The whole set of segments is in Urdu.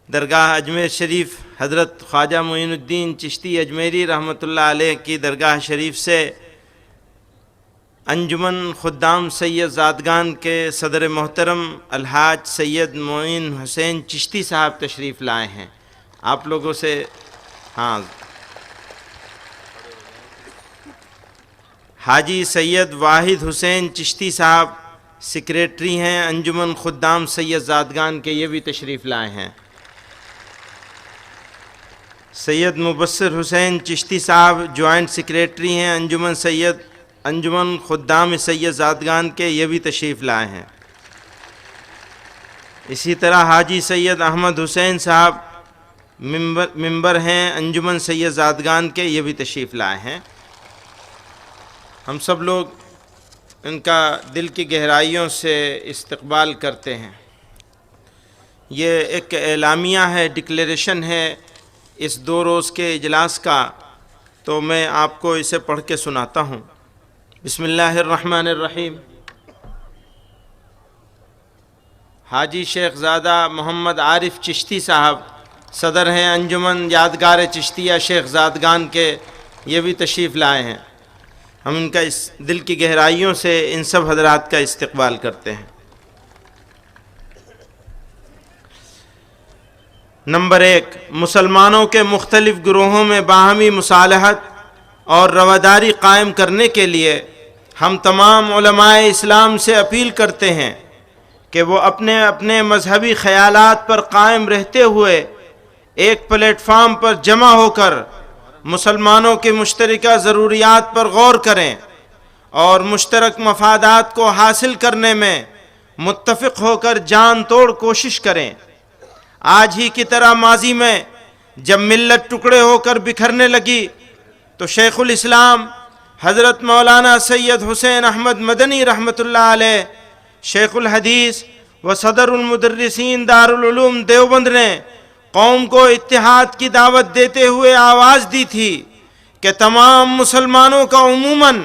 درگاہ اجمیر شریف حضرت خواجہ معین الدین چشتی اجمیری رحمۃ اللہ علیہ کی درگاہ شریف سے انجمن خدام سید زادگان کے صدر محترم الحاج سید معین حسین چشتی صاحب تشریف لائے ہیں۔ آپ لوگوں سے حاجی سید واحد حسین چشتی صاحب سیکریٹری ہیں انجمن خدام سید زادگان کے، یہ بھی تشریف لائے ہیں۔ سید مبصر حسین چشتی صاحب جوائنٹ سیکریٹری ہیں انجمن خدام سید زادگان کے، یہ بھی تشریف لائے ہیں۔ اسی طرح حاجی سید احمد حسین صاحب ممبر ہیں انجمن سید زادگان کے، یہ بھی تشریف لائے ہیں۔ ہم سب لوگ ان کا دل کی گہرائیوں سے استقبال کرتے ہیں۔ یہ ایک اعلامیہ ہے، ڈکلیریشن ہے اس 2 روز کے اجلاس کا، تو میں آپ کو اسے پڑھ کے سناتا ہوں۔ بسم اللہ الرحمن الرحیم۔ حاجی شیخ زادہ محمد عارف چشتی صاحب صدر ہیں انجمن یادگار چشتیہ شیخ زادگان کے، یہ بھی تشریف لائے ہیں۔ ہم ان کا اس دل کی گہرائیوں سے ان سب حضرات کا استقبال کرتے ہیں۔ نمبر 1، مسلمانوں کے مختلف گروہوں میں باہمی مصالحت اور رواداری قائم کرنے کے لیے ہم تمام علماء اسلام سے اپیل کرتے ہیں کہ وہ اپنے اپنے مذہبی خیالات پر قائم رہتے ہوئے ایک پلیٹ فارم پر جمع ہو کر مسلمانوں کی مشترکہ ضروریات پر غور کریں اور مشترک مفادات کو حاصل کرنے میں متفق ہو کر جان توڑ کوشش کریں۔ آج ہی کی طرح ماضی میں جب ملت ٹکڑے ہو کر بکھرنے لگی تو شیخ الاسلام حضرت مولانا سید حسین احمد مدنی رحمۃ اللہ علیہ شیخ الحدیث و صدر المدرسین دارالعلوم دیوبند نے قوم کو اتحاد کی دعوت دیتے ہوئے آواز دی تھی کہ تمام مسلمانوں کا عموماً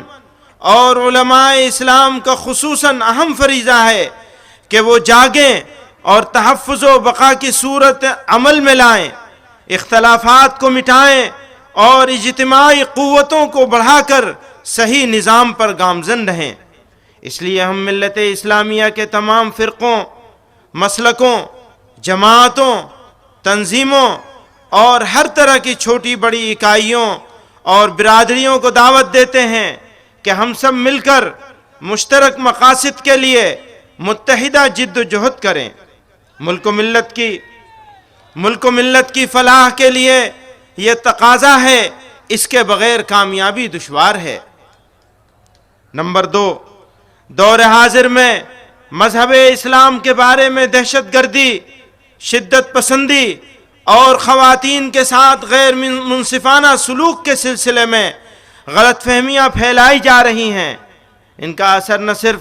اور علماء اسلام کا خصوصاً اہم فریضہ ہے کہ وہ جاگیں اور تحفظ و بقا کی صورت عمل میں لائیں، اختلافات کو مٹائیں اور اجتماعی قوتوں کو بڑھا کر صحیح نظام پر گامزن رہیں۔ اس لیے ہم ملت اسلامیہ کے تمام فرقوں، مسلکوں، جماعتوں، تنظیموں اور ہر طرح کی چھوٹی بڑی اکائیوں اور برادریوں کو دعوت دیتے ہیں کہ ہم سب مل کر مشترک مقاصد کے لیے متحدہ جد و جہد کریں۔ ملک و ملت کی فلاح کے لیے یہ تقاضا ہے، اس کے بغیر کامیابی دشوار ہے۔ نمبر 2، دور حاضر میں مذہب اسلام کے بارے میں دہشت گردی، شدت پسندی اور خواتین کے ساتھ غیر منصفانہ سلوک کے سلسلے میں غلط فہمیاں پھیلائی جا رہی ہیں۔ ان کا اثر نہ صرف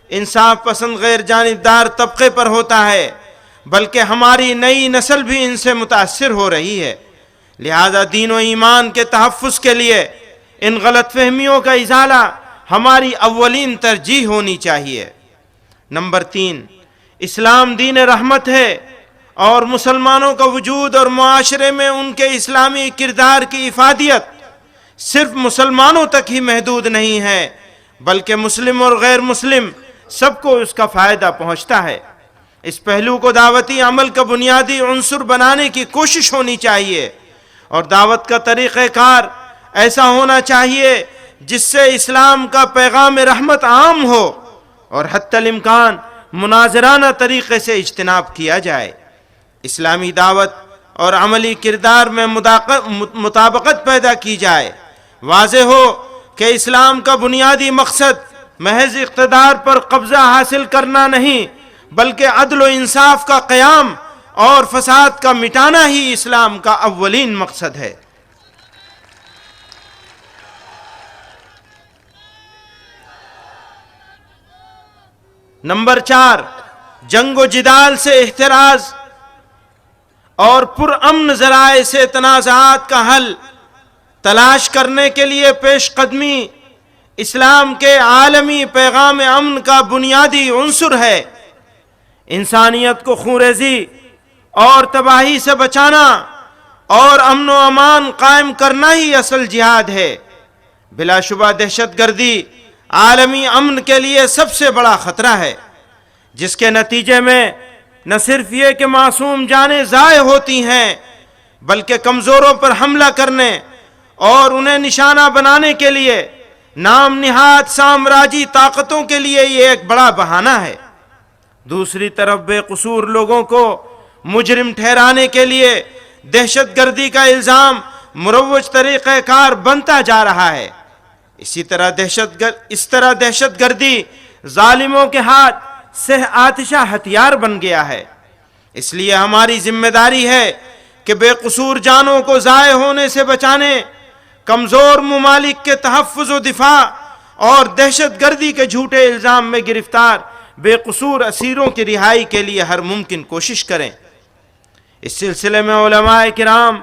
انصاف پسند غیر جانبدار طبقے پر ہوتا ہے بلکہ ہماری نئی نسل بھی ان سے متاثر ہو رہی ہے۔ لہذا دین و ایمان کے تحفظ کے لیے ان غلط فہمیوں کا ازالہ ہماری اولین ترجیح ہونی چاہیے۔ نمبر 3، اسلام دین رحمت ہے اور مسلمانوں کا وجود اور معاشرے میں ان کے اسلامی کردار کی افادیت صرف مسلمانوں تک ہی محدود نہیں ہے بلکہ مسلم اور غیر مسلم سب کو اس کا فائدہ پہنچتا ہے۔ اس پہلو کو دعوتی عمل کا بنیادی عنصر بنانے کی کوشش ہونی چاہیے اور دعوت کا طریقہ کار ایسا ہونا چاہیے جس سے اسلام کا پیغام رحمت عام ہو اور حتی الامکان مناظرانہ طریقے سے اجتناب کیا جائے۔ اسلامی دعوت اور عملی کردار میں مطابقت پیدا کی جائے۔ واضح ہو کہ اسلام کا بنیادی مقصد محض اقتدار پر قبضہ حاصل کرنا نہیں بلکہ عدل و انصاف کا قیام اور فساد کا مٹانا ہی اسلام کا اولین مقصد ہے۔ نمبر 4، جنگ و جدال سے احتراز اور پرامن ذرائع سے تنازعات کا حل تلاش کرنے کے لیے پیش قدمی اسلام کے عالمی پیغام امن کا بنیادی عنصر ہے۔ انسانیت کو خونریزی اور تباہی سے بچانا اور امن و امان قائم کرنا ہی اصل جہاد ہے۔ بلا شبہ دہشت گردی عالمی امن کے لیے سب سے بڑا خطرہ ہے، جس کے نتیجے میں نہ صرف یہ کہ معصوم جانیں ضائع ہوتی ہیں، بلکہ کمزوروں پر حملہ کرنے اور انہیں نشانہ بنانے کے لیے نام نہاد سامراجی طاقتوں کے لیے یہ ایک بڑا بہانہ ہے۔ دوسری طرف بے قصور لوگوں کو مجرم ٹھہرانے کے لیے دہشت گردی کا الزام مروج طریقہ کار بنتا جا رہا ہے۔ اس طرح دہشت گردی ظالموں کے ہاتھ سے آتشہ ہتھیار بن گیا ہے۔ اس لیے ہماری ذمہ داری ہے کہ بے قصور جانوں کو ضائع ہونے سے بچانے، کمزور ممالک کے تحفظ و دفاع اور دہشت گردی کے جھوٹے الزام میں گرفتار بے قصور اسیروں کی رہائی کے لیے ہر ممکن کوشش کریں۔ اس سلسلے میں علماء کرام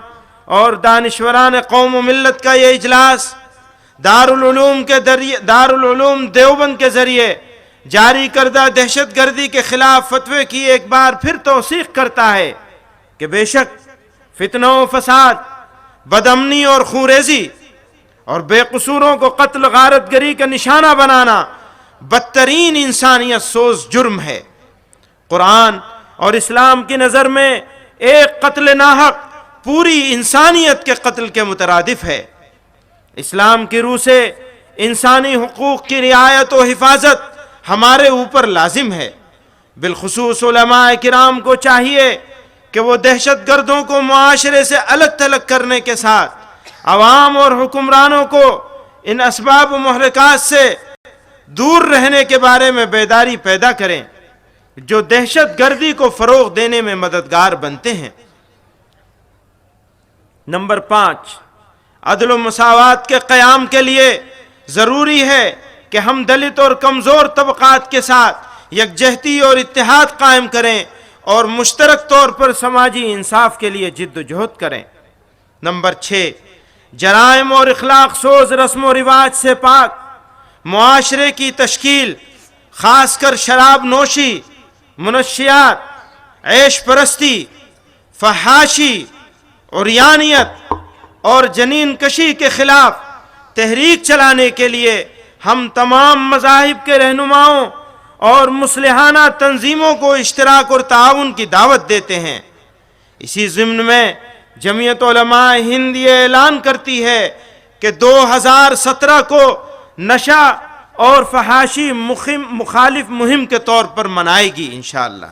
اور دانشوران قوم و ملت کا یہ اجلاس دارالعلوم دیوبند کے ذریعے جاری کردہ دہشت گردی کے خلاف فتوے کی ایک بار پھر توثیق کرتا ہے کہ بے شک فتنہ و فساد، بدامنی اور خونریزی اور بے قصوروں کو قتل غارت گری کا نشانہ بنانا بدترین انسانیت سوز جرم ہے۔ قرآن اور اسلام کی نظر میں ایک قتل ناحق پوری انسانیت کے قتل کے مترادف ہے۔ اسلام کی روح سے انسانی حقوق کی رعایت و حفاظت ہمارے اوپر لازم ہے۔ بالخصوص علماء کرام کو چاہیے کہ وہ دہشت گردوں کو معاشرے سے الگ تھلگ کرنے کے ساتھ عوام اور حکمرانوں کو ان اسباب و محرکات سے دور رہنے کے بارے میں بیداری پیدا کریں جو دہشت گردی کو فروغ دینے میں مددگار بنتے ہیں۔ نمبر 5، عدل و مساوات کے قیام کے لیے ضروری ہے کہ ہم دلت اور کمزور طبقات کے ساتھ یکجہتی اور اتحاد قائم کریں اور مشترک طور پر سماجی انصاف کے لیے جد و جہد کریں۔ نمبر 6، جرائم اور اخلاق سوز رسم و رواج سے پاک معاشرے کی تشکیل، خاص کر شراب نوشی، منشیات، عیش پرستی، فحاشی، عریانیت اور جنین کشی کے خلاف تحریک چلانے کے لیے ہم تمام مذاہب کے رہنماؤں اور مصلحانہ تنظیموں کو اشتراک اور تعاون کی دعوت دیتے ہیں۔ اسی ضمن میں جمعیت علماء ہند یہ اعلان کرتی ہے کہ 2017 کو نشہ اور فحاشی مخالف مہم کے طور پر منائے گی انشاءاللہ۔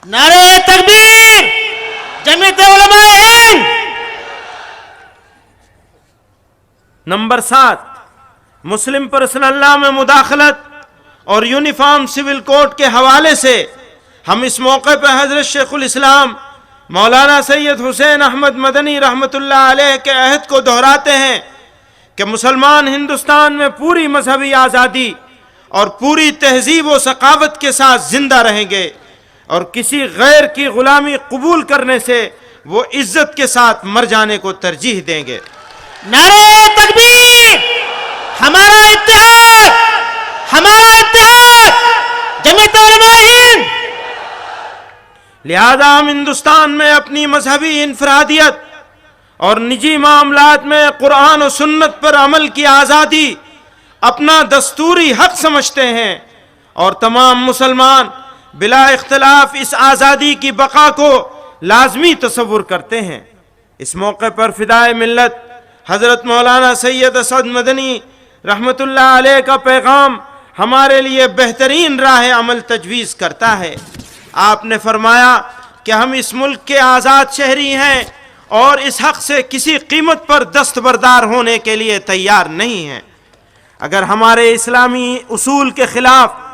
نعرہ تکبیر، جمعیت علماء ہند۔ نمبر 7، مسلم پرسنل لا میں مداخلت اور یونیفارم سول کوڈ کے حوالے سے ہم اس موقع پر حضرت شیخ الاسلام مولانا سید حسین احمد مدنی رحمۃ اللہ علیہ کے عہد کو دہراتے ہیں کہ مسلمان ہندوستان میں پوری مذہبی آزادی اور پوری تہذیب و ثقافت کے ساتھ زندہ رہیں گے اور کسی غیر کی غلامی قبول کرنے سے وہ عزت کے ساتھ مر جانے کو ترجیح دیں گے۔ نعرہ تکبیر، ہمارا اتحاد، ہمارا اتحاد، جمعیت علماء ہند۔ لہذا ہم ہندوستان میں اپنی مذہبی انفرادیت اور نجی معاملات میں قرآن و سنت پر عمل کی آزادی اپنا دستوری حق سمجھتے ہیں اور تمام مسلمان بلا اختلاف اس آزادی کی بقا کو لازمی تصور کرتے ہیں۔ اس موقع پر فدائے ملت حضرت مولانا سید اسد مدنی رحمۃ اللہ علیہ کا پیغام ہمارے لیے بہترین راہ عمل تجویز کرتا ہے۔ آپ نے فرمایا کہ ہم اس ملک کے آزاد شہری ہیں اور اس حق سے کسی قیمت پر دستبردار ہونے کے لیے تیار نہیں ہیں۔ اگر ہمارے اسلامی اصول کے خلاف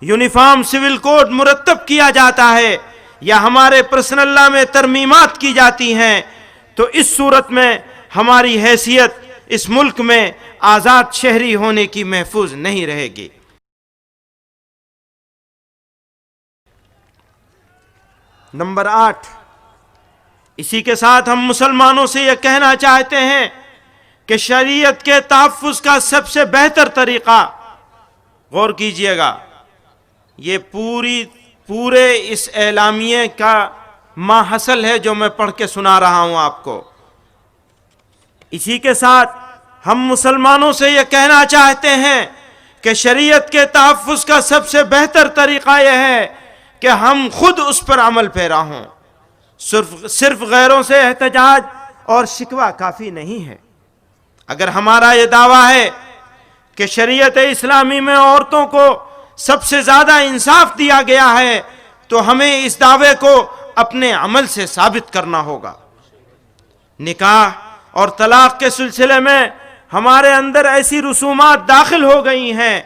یونیفارم سول کوڈ مرتب کیا جاتا ہے یا ہمارے پرسنل لا میں ترمیمات کی جاتی ہیں تو اس صورت میں ہماری حیثیت اس ملک میں آزاد شہری ہونے کی محفوظ نہیں رہے گی۔ نمبر 8، اسی کے ساتھ ہم مسلمانوں سے یہ کہنا چاہتے ہیں کہ شریعت کے تحفظ کا سب سے بہتر طریقہ، غور کیجئے گا، یہ پورے اس اعلامیے کا ما حصل ہے جو میں پڑھ کے سنا رہا ہوں آپ کو۔ اسی کے ساتھ ہم مسلمانوں سے یہ کہنا چاہتے ہیں کہ شریعت کے تحفظ کا سب سے بہتر طریقہ یہ ہے کہ ہم خود اس پر عمل پیرا ہوں۔ صرف غیروں سے احتجاج اور شکوہ کافی نہیں ہے۔ اگر ہمارا یہ دعویٰ ہے کہ شریعت اسلامی میں عورتوں کو سب سے زیادہ انصاف دیا گیا ہے تو ہمیں اس دعوے کو اپنے عمل سے ثابت کرنا ہوگا۔ نکاح اور طلاق کے سلسلے میں ہمارے اندر ایسی رسومات داخل ہو گئی ہیں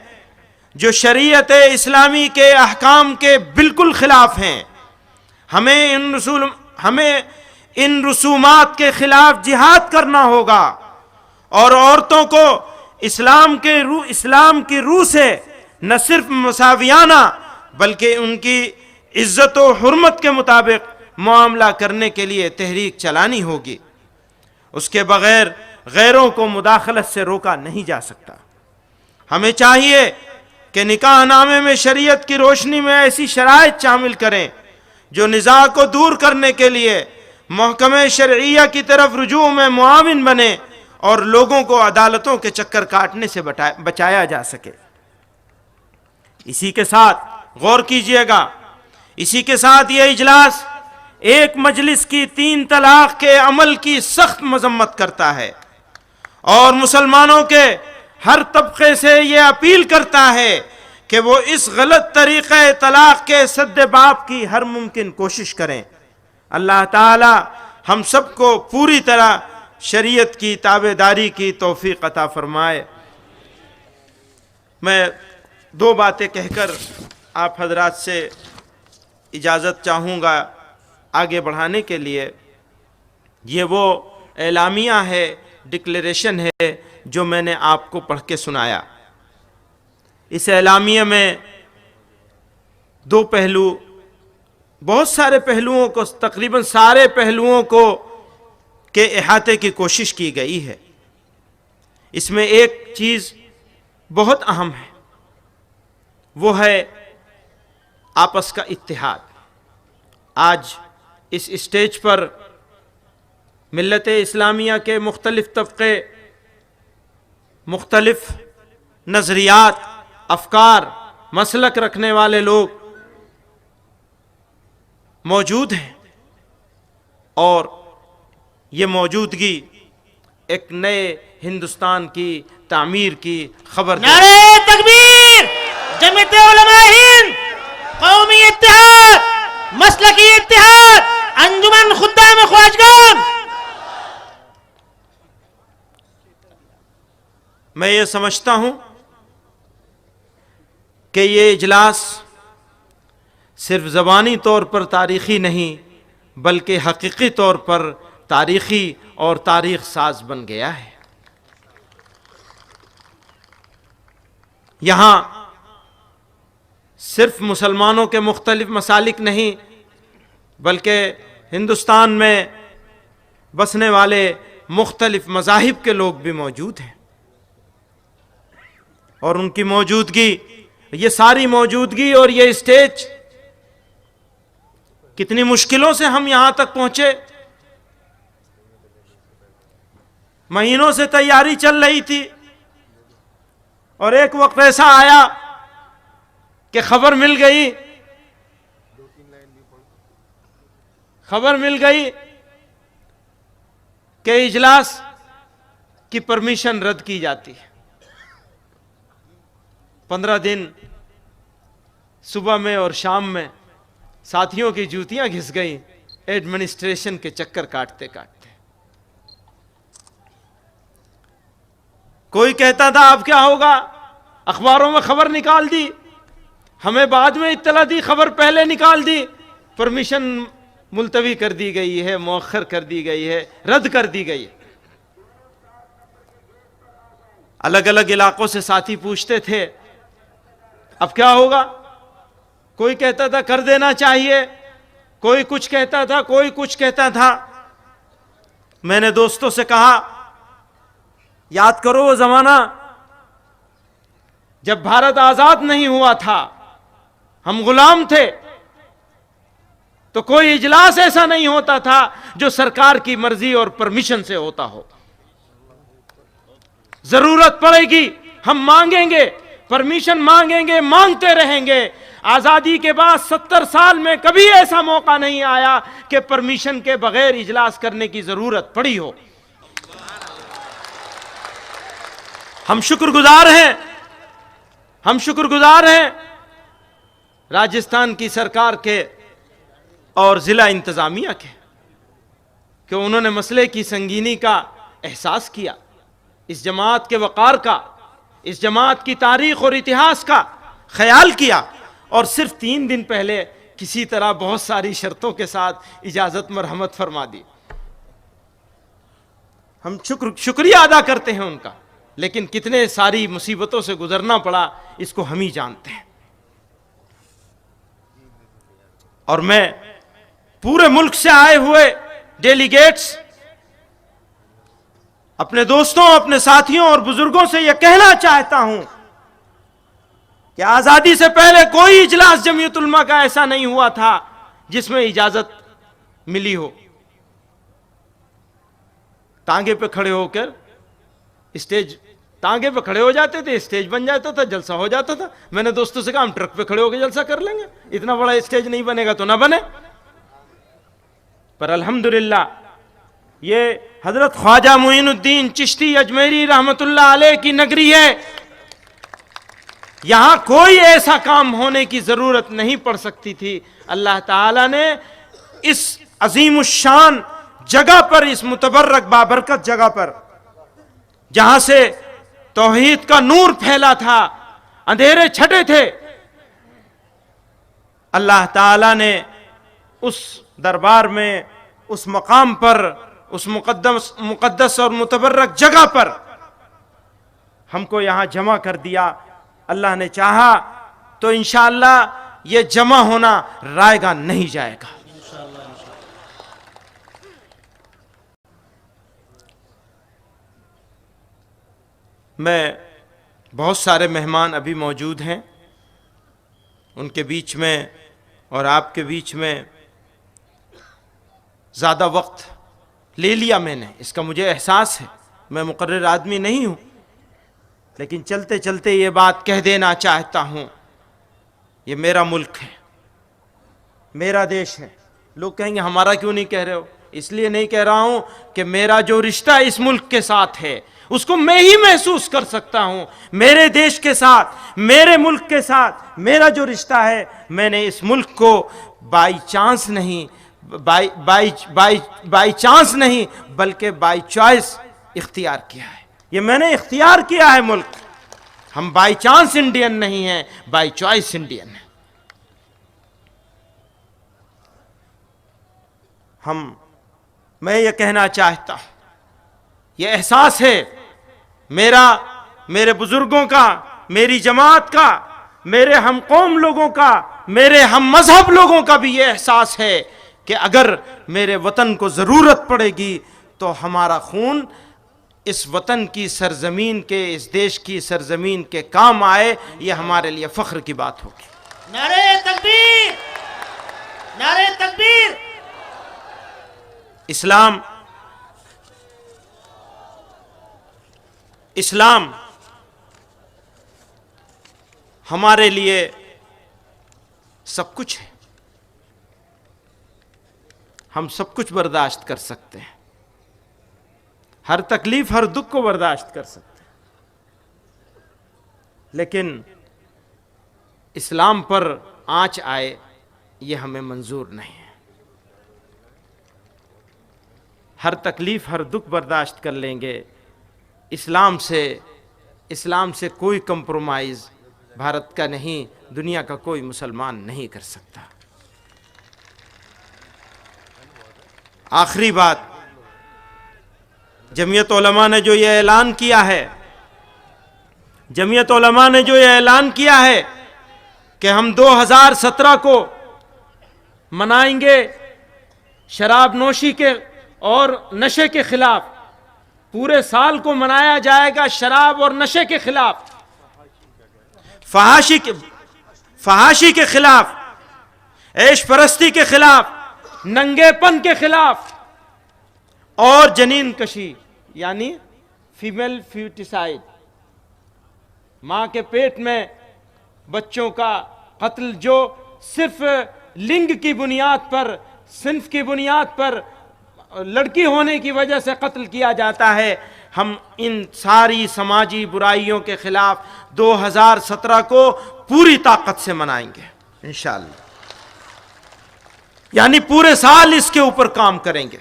جو شریعت اسلامی کے احکام کے بالکل خلاف ہیں۔ ہمیں ان رسومات کے خلاف جہاد کرنا ہوگا اور عورتوں کو اسلام کی روح سے نہ صرف مساویانہ بلکہ ان کی عزت و حرمت کے مطابق معاملہ کرنے کے لیے تحریک چلانی ہوگی۔ اس کے بغیر غیروں کو مداخلت سے روکا نہیں جا سکتا۔ ہمیں چاہیے کہ نکاح نامے میں شریعت کی روشنی میں ایسی شرائط شامل کریں جو نزاع کو دور کرنے کے لیے محکمہ شرعیہ کی طرف رجوع میں معاون بنے اور لوگوں کو عدالتوں کے چکر کاٹنے سے بچایا جا سکے۔ اسی کے ساتھ غور کیجئے گا، اسی کے ساتھ یہ اجلاس ایک مجلس کی 3 طلاق کے عمل کی سخت مذمت کرتا ہے اور مسلمانوں کے ہر طبقے سے یہ اپیل کرتا ہے کہ وہ اس غلط طریقہ طلاق کے سد باب کی ہر ممکن کوشش کریں۔ اللہ تعالی ہم سب کو پوری طرح شریعت کی تابعداری کی توفیق عطا فرمائے۔ میں 2 باتیں کہہ کر آپ حضرات سے اجازت چاہوں گا آگے بڑھانے کے لیے۔ یہ وہ اعلامیہ ہے، ڈکلیریشن ہے جو میں نے آپ کو پڑھ کے سنایا۔ اس اعلامیہ میں 2 پہلو، بہت سارے پہلوؤں کو، تقریباً سارے پہلوؤں کو کے احاطے کی کوشش کی گئی ہے۔ اس میں ایک چیز بہت اہم ہے، وہ ہے آپس کا اتحاد۔ آج اس اسٹیج پر ملت اسلامیہ کے مختلف طبقے، مختلف نظریات، افکار، مسلک رکھنے والے لوگ موجود ہیں، اور یہ موجودگی ایک نئے ہندوستان کی تعمیر کی خبر ہے۔ نعرہ تکبیر! جمعیت علماء ہند، قومی اتحاد، مسلکی اتحاد، انجمن خدام خواجگان۔ میں یہ سمجھتا ہوں کہ یہ اجلاس صرف زبانی طور پر تاریخی نہیں بلکہ حقیقی طور پر تاریخی اور تاریخ ساز بن گیا ہے۔ یہاں صرف مسلمانوں کے مختلف مسالک نہیں بلکہ ہندوستان میں بسنے والے مختلف مذاہب کے لوگ بھی موجود ہیں، اور ان کی موجودگی، یہ ساری موجودگی اور یہ اسٹیج، کتنی مشکلوں سے ہم یہاں تک پہنچے۔ مہینوں سے تیاری چل رہی تھی اور ایک وقت ایسا آیا کہ خبر مل گئی کہ اجلاس کی پرمیشن رد کی جاتی ہے۔ 15 دن صبح میں اور شام میں ساتھیوں کی جوتیاں گھس گئیں ایڈمنسٹریشن کے چکر کاٹتے کاٹتے۔ کوئی کہتا تھا اب کیا ہوگا، اخباروں میں خبر نکال دی، ہمیں بعد میں اطلاع دی، خبر پہلے نکال دی، پرمیشن ملتوی کر دی گئی ہے، مؤخر کر دی گئی ہے، رد کر دی گئی ہے۔ الگ الگ علاقوں سے ساتھی پوچھتے تھے اب کیا ہوگا، کوئی کہتا تھا کر دینا چاہیے، کوئی کچھ کہتا تھا، کوئی کچھ کہتا تھا۔ میں نے دوستوں سے کہا یاد کرو وہ زمانہ جب بھارت آزاد نہیں ہوا تھا، ہم غلام تھے، تو کوئی اجلاس ایسا نہیں ہوتا تھا جو سرکار کی مرضی اور پرمیشن سے ہوتا ہو. ضرورت پڑے گی ہم مانگیں گے، پرمیشن مانگیں گے، مانگتے رہیں گے. آزادی کے بعد 70 سال میں کبھی ایسا موقع نہیں آیا کہ پرمیشن کے بغیر اجلاس کرنے کی ضرورت پڑی ہو. ہم شکر گزار ہیں راجستھان کی سرکار کے اور ضلع انتظامیہ کے کہ انہوں نے مسئلے کی سنگینی کا احساس کیا، اس جماعت کے وقار کا، اس جماعت کی تاریخ اور اتہاس کا خیال کیا، اور صرف 3 دن پہلے کسی طرح بہت ساری شرطوں کے ساتھ اجازت مرحمت فرما دی. ہم شکریہ ادا کرتے ہیں ان کا، لیکن کتنے ساری مصیبتوں سے گزرنا پڑا اس کو ہم ہی جانتے ہیں. اور میں پورے ملک سے آئے ہوئے ڈیلیگیٹس، اپنے دوستوں، اپنے ساتھیوں اور بزرگوں سے یہ کہنا چاہتا ہوں کہ آزادی سے پہلے کوئی اجلاس جمعیت علماء کا ایسا نہیں ہوا تھا جس میں اجازت ملی ہو. ٹانگے پہ کھڑے ہو کر ٹانگے پہ کھڑے ہو جاتے تھے، اسٹیج بن جاتا تھا، جلسہ ہو جاتا تھا. میں نے دوستوں سے کہا ہم ٹرک پہ کھڑے ہو کے جلسہ کر لیں گے، اتنا بڑا اسٹیج نہیں بنے گا تو نہ بنے. پر الحمدللہ یہ حضرت خواجہ معین الدین چشتی اجمیری رحمت اللہ علیہ کی نگری ہے. یہاں کوئی ایسا کام ہونے کی ضرورت نہیں پڑ سکتی تھی. اللہ تعالیٰ نے اس عظیم الشان جگہ پر، اس متبرک بابرکت جگہ پر، جہاں سے توحید کا نور پھیلا تھا، اندھیرے چھٹے تھے، اللہ تعالیٰ نے اس دربار میں، اس مقام پر، اس مقدس اور متبرک جگہ پر ہم کو یہاں جمع کر دیا. اللہ نے چاہا تو انشاءاللہ یہ جمع ہونا رائے گا نہیں جائے گا. میں بہت سارے مہمان ابھی موجود ہیں، ان کے بیچ میں اور آپ کے بیچ میں زیادہ وقت لے لیا میں نے، اس کا مجھے احساس ہے. میں مقرر آدمی نہیں ہوں، لیکن چلتے چلتے یہ بات کہہ دینا چاہتا ہوں، یہ میرا ملک ہے، میرا دیش ہے. لوگ کہیں گے ہمارا کیوں نہیں کہہ رہے ہو؟ اس لیے نہیں کہہ رہا ہوں کہ میرا جو رشتہ اس ملک کے ساتھ ہے اس کو میں ہی محسوس کر سکتا ہوں. میرے دیش کے ساتھ، میرے ملک کے ساتھ میرا جو رشتہ ہے، میں نے اس ملک کو بائی چانس نہیں بلکہ بائی چوائس اختیار کیا ہے. یہ میں نے اختیار کیا ہے ملک. ہم بائی چانس انڈین نہیں ہیں، بائی چوائس انڈین ہیں. میں یہ کہنا چاہتا ہوں، یہ احساس ہے میرا، میرے بزرگوں کا، میری جماعت کا، میرے ہم قوم لوگوں کا، میرے ہم مذہب لوگوں کا بھی یہ احساس ہے کہ اگر میرے وطن کو ضرورت پڑے گی تو ہمارا خون اس وطن کی سرزمین کے، اس دیش کی سرزمین کے کام آئے. یہ ہمارے لیے فخر کی بات ہوگی. نعرہ تکبیر، نعرہ تکبیر. اسلام ہمارے لیے سب کچھ ہے. ہم سب کچھ برداشت کر سکتے ہیں، ہر تکلیف، ہر دکھ کو برداشت کر سکتے ہیں، لیکن اسلام پر آنچ آئے یہ ہمیں منظور نہیں ہے. ہر تکلیف، ہر دکھ برداشت کر لیں گے. اسلام سے کوئی کمپرومائز بھارت کا نہیں، دنیا کا کوئی مسلمان نہیں کر سکتا. آخری بات، جمعیت علماء نے جو یہ اعلان کیا ہے کہ ہم 2017 کو منائیں گے شراب نوشی کے اور نشے کے خلاف، پورے سال کو منایا جائے گا شراب اور نشے کے خلاف، فحاشی کے خلاف. عیش پرستی کے خلاف، ننگے پن کے خلاف، اور جنین کشی یعنی فیمیل فیوٹیسائڈ، ماں کے پیٹ میں بچوں کا قتل جو صرف لنگ کی بنیاد پر، صنف کی بنیاد پر، لڑکی ہونے کی وجہ سے قتل کیا جاتا ہے، ہم ان ساری سماجی برائیوں کے خلاف 2017 کو پوری طاقت سے منائیں گے انشاءاللہ، یعنی پورے سال اس کے اوپر کام کریں گے۔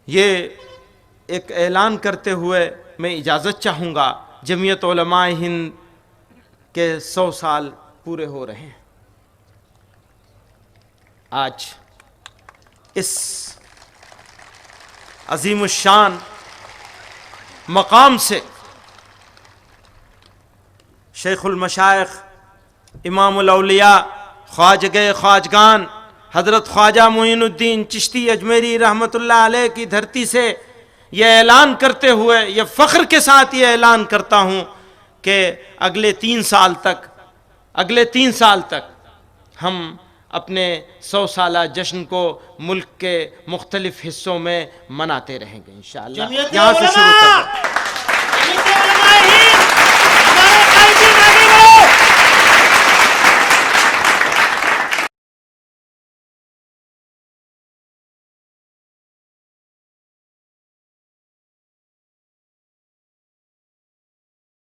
یہ ایک اعلان کرتے ہوئے میں اجازت چاہوں گا، جمعیت علماء ہند کے 100 سال پورے ہو رہے ہیں۔ آج اس عظیم الشان مقام سے شیخ المشائخ، امام الاولیاء، خواجہ خواجگان حضرت خواجہ معین الدین چشتی اجمیری رحمۃ اللہ علیہ کی دھرتی سے یہ اعلان کرتے ہوئے، یہ فخر کے ساتھ یہ اعلان کرتا ہوں کہ اگلے 3 سال تک ہم اپنے 100 سالہ جشن کو ملک کے مختلف حصوں میں مناتے رہیں گے انشاءاللہ۔ جمعیت یہاں سے شروع علماء کریں۔